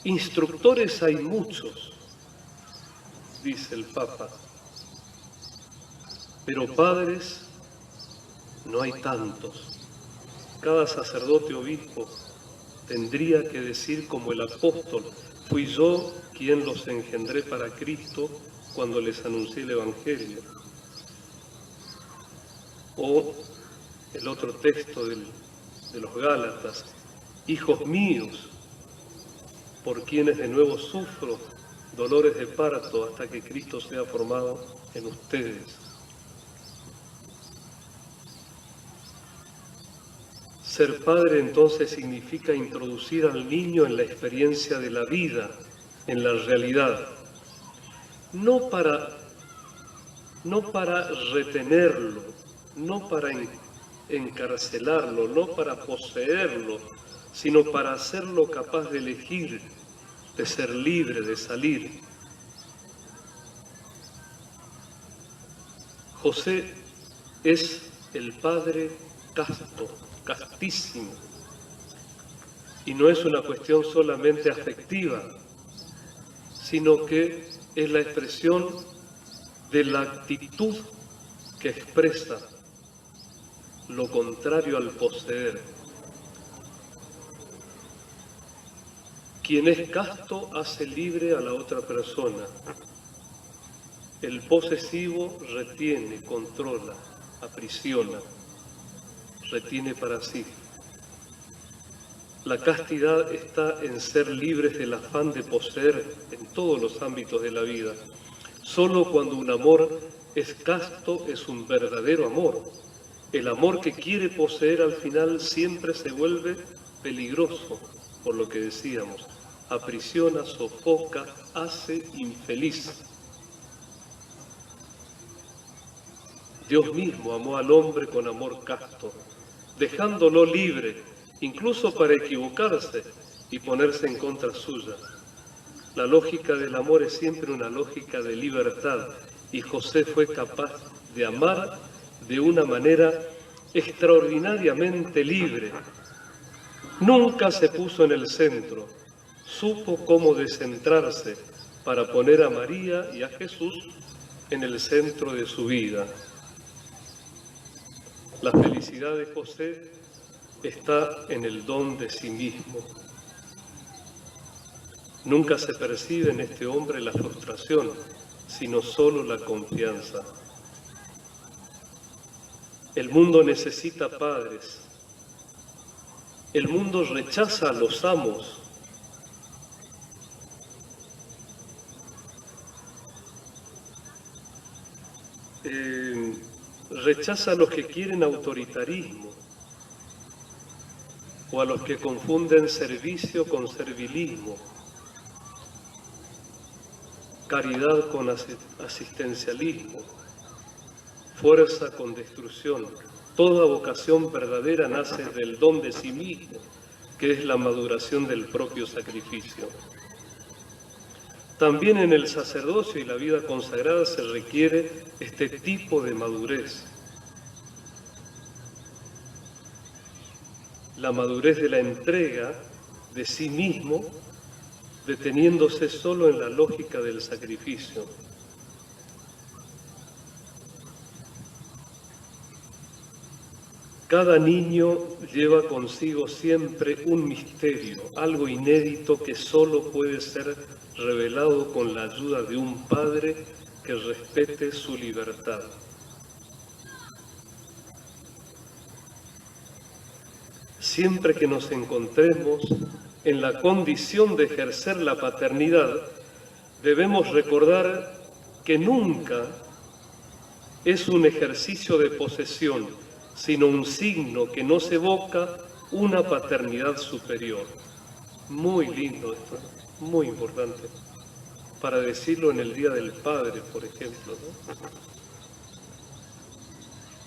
Instructores hay muchos, dice el Papa, pero padres no hay tantos. Cada sacerdote obispo tendría que decir como el apóstol, fui yo quien los engendré para Cristo cuando les anuncié el Evangelio. O el otro texto de los Gálatas, hijos míos, por quienes de nuevo sufro dolores de parto hasta que Cristo sea formado en ustedes. Ser padre entonces significa introducir al niño en la experiencia de la vida, en la realidad, no para retenerlo, no para encarcelarlo, no para poseerlo, sino para hacerlo capaz de elegir, de ser libre, de salir. José es el padre casto, castísimo, y no es una cuestión solamente afectiva, sino que es la expresión de la actitud que expresa lo contrario al poseer. Quien es casto hace libre a la otra persona. El posesivo retiene, controla, aprisiona, retiene para sí. La castidad está en ser libres del afán de poseer en todos los ámbitos de la vida. Solo cuando un amor es casto es un verdadero amor. El amor que quiere poseer al final siempre se vuelve peligroso, por lo que decíamos, aprisiona, sofoca, hace infeliz. Dios mismo amó al hombre con amor casto, dejándolo libre, incluso para equivocarse y ponerse en contra suya. La lógica del amor es siempre una lógica de libertad, y José fue capaz de amar de una manera extraordinariamente libre. Nunca se puso en el centro, supo cómo descentrarse para poner a María y a Jesús en el centro de su vida. La felicidad de José está en el don de sí mismo. Nunca se percibe en este hombre la frustración, sino solo la confianza. El mundo necesita padres. El mundo rechaza a los amos. Rechaza a los que quieren autoritarismo o a los que confunden servicio con servilismo. caridad con asistencialismo, fuerza con destrucción. Toda vocación verdadera nace del don de sí mismo, que es la maduración del propio sacrificio. También en el sacerdocio y la vida consagrada se requiere este tipo de madurez. La madurez de la entrega de sí mismo, deteniéndose solo en la lógica del sacrificio. Cada niño lleva consigo siempre un misterio, algo inédito que solo puede ser revelado con la ayuda de un padre que respete su libertad. Siempre que nos encontremos en la condición de ejercer la paternidad, debemos recordar que nunca es un ejercicio de posesión, sino un signo que nos evoca una paternidad superior. Muy lindo esto, muy importante, para decirlo en el Día del Padre, por ejemplo, ¿no?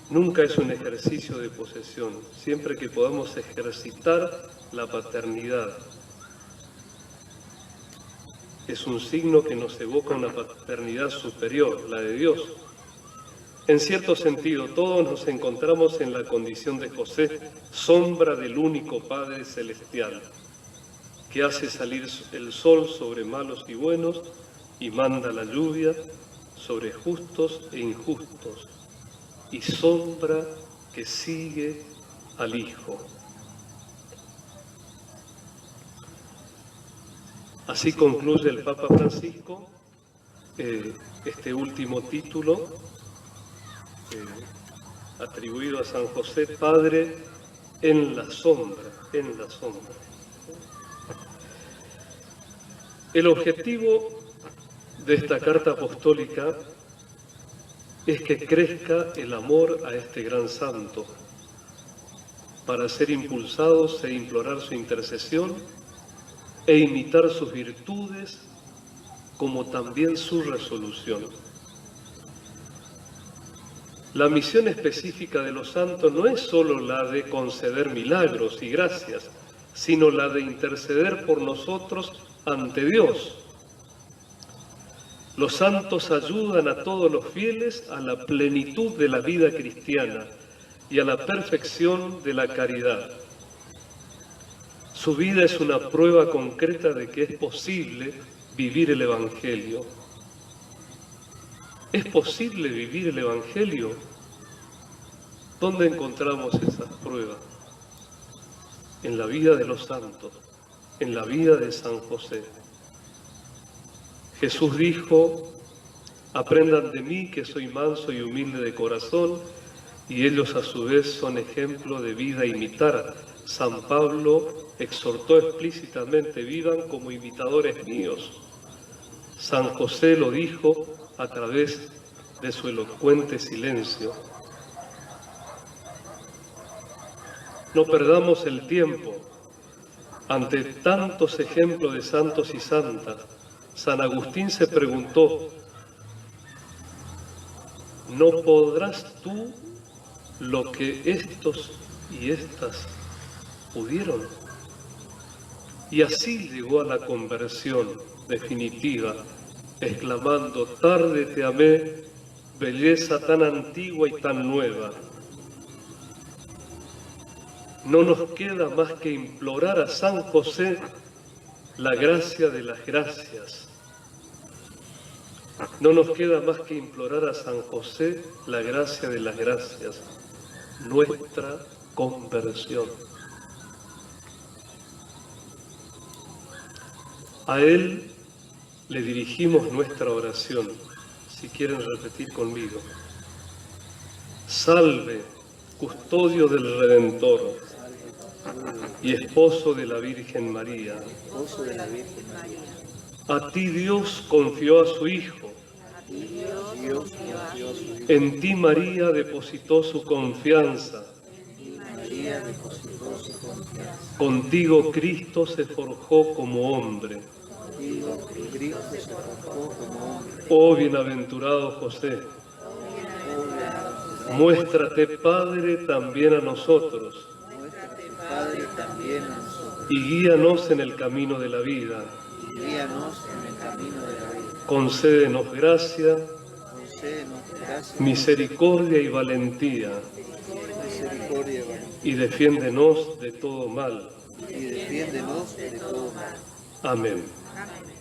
Nunca es un ejercicio de posesión, siempre que podamos ejercitar la paternidad. Es un signo que nos evoca una paternidad superior, la de Dios. En cierto sentido, todos nos encontramos en la condición de José, sombra del único Padre Celestial, que hace salir el sol sobre malos y buenos y manda la lluvia sobre justos e injustos, y sombra que sigue al Hijo. Así concluye el Papa Francisco este último título atribuido a San José, Padre en la sombra, en la sombra. El objetivo de esta carta apostólica es que crezca el amor a este gran santo, para ser impulsados e implorar su intercesión e imitar sus virtudes, como también su resolución. La misión específica de los santos no es solo la de conceder milagros y gracias, sino la de interceder por nosotros ante Dios. Los santos ayudan a todos los fieles a la plenitud de la vida cristiana y a la perfección de la caridad. Su vida es una prueba concreta de que es posible vivir el Evangelio. ¿Es posible vivir el Evangelio? ¿Dónde encontramos esas pruebas? En la vida de los santos, en la vida de San José. Jesús dijo: aprendan de mí que soy manso y humilde de corazón, y ellos a su vez son ejemplo de vida a imitar. San Pablo exhortó explícitamente: vivan como imitadores míos. San José lo dijo a través de su elocuente silencio. No perdamos el tiempo ante tantos ejemplos de santos y santas. San Agustín se preguntó: ¿no podrás tú lo que estos y estas pudieron? Y así llegó a la conversión definitiva, exclamando: tarde te amé, belleza tan antigua y tan nueva. No nos queda más que implorar a San José la gracia de las gracias. No nos queda más que implorar a San José la gracia de las gracias, nuestra conversión. A Él le dirigimos nuestra oración, si quieren repetir conmigo. Salve, custodio del Redentor y esposo de la Virgen María. A ti Dios confió a su Hijo. En ti María depositó su confianza. Contigo Cristo se forjó como hombre. que Cristo se portó como hombre. Oh bienaventurado José, muéstrate Padre también a nosotros Muéstrate, Padre, también a nosotros. y guíanos en el camino de la vida. Y guíanos en el camino de la vida. Concédenos gracia, Concédenos gracia, misericordia y valentía, misericordia y valentía. y defiéndenos de todo mal. Y defiéndenos de todo mal. Amén. Amén.